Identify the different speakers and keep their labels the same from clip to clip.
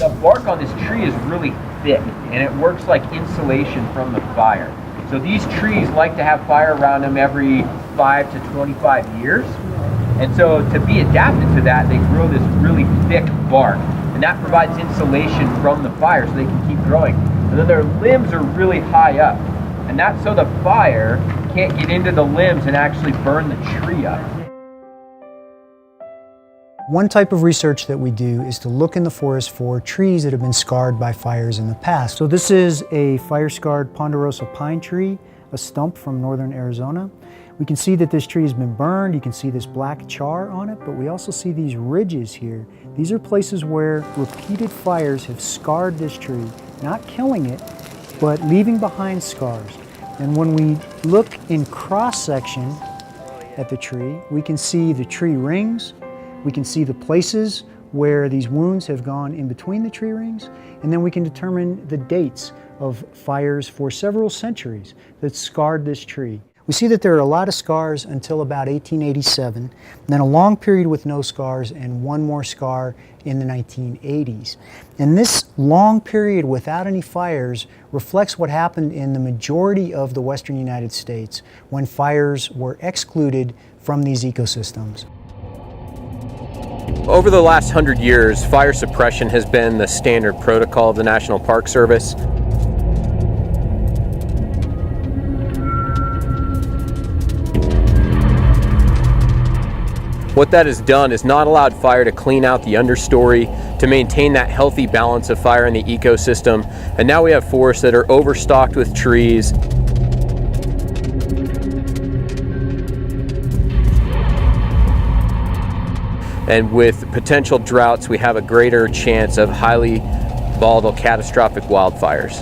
Speaker 1: the bark on this tree is really thick, and it works like insulation from the fire. So these trees like to have fire around them every 5 to 25 years. And so to be adapted to that, they grow this really thick bark, and that provides insulation from the fire so they can keep growing. And then their limbs are really high up, and that's so the fire can't get into the limbs and actually burn the tree up.
Speaker 2: One type of research that we do is to look in the forest for trees that have been scarred by fires in the past. So this is a fire-scarred ponderosa pine tree, a stump from northern Arizona. We can see that this tree has been burned. You can see this black char on it, but we also see these ridges here. These are places where repeated fires have scarred this tree, not killing it, but leaving behind scars. And when we look in cross-section at the tree, we can see the tree rings. We can see the places where these wounds have gone in between the tree rings, and then we can determine the dates of fires for several centuries that scarred this tree. We see that there are a lot of scars until about 1887, then a long period with no scars and one more scar in the 1980s. And this long period without any fires reflects what happened in the majority of the western United States when fires were excluded from these ecosystems.
Speaker 3: Over the last 100 years, fire suppression has been the standard protocol of the National Park Service. What that has done is not allowed fire to clean out the understory, to maintain that healthy balance of fire in the ecosystem, and now we have forests that are overstocked with trees. And with potential droughts, we have a greater chance of highly volatile, catastrophic wildfires.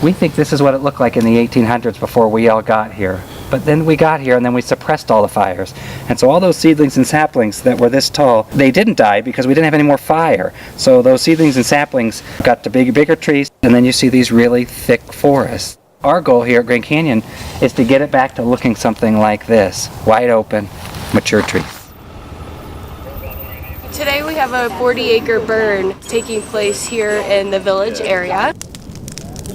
Speaker 4: We think this is what it looked like in the 1800s before we all got here. But then we got here and then we suppressed all the fires. And so all those seedlings and saplings that were this tall, they didn't die because we didn't have any more fire. So those seedlings and saplings got to bigger trees, and then you see these really thick forests. Our goal here at Grand Canyon is to get it back to looking something like this, wide open, mature trees.
Speaker 5: Today we have a 40-acre burn taking place here in the village area.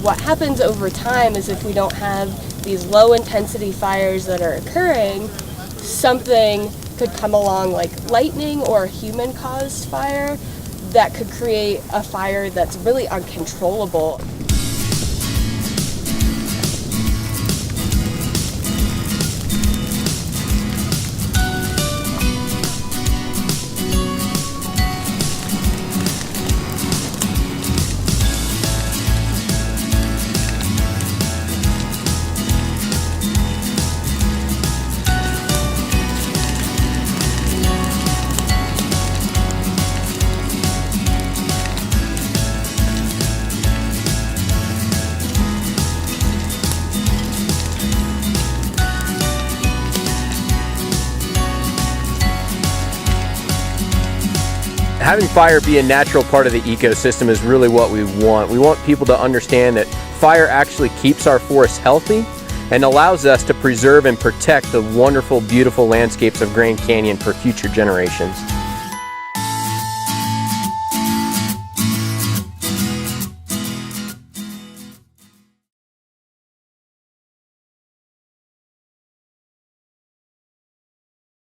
Speaker 5: What happens over time is if we don't have these low-intensity fires that are occurring, something could come along like lightning or a human-caused fire that could create a fire that's really uncontrollable.
Speaker 3: Having fire be a natural part of the ecosystem is really what we want. We want people to understand that fire actually keeps our forests healthy and allows us to preserve and protect the wonderful, beautiful landscapes of Grand Canyon for future generations.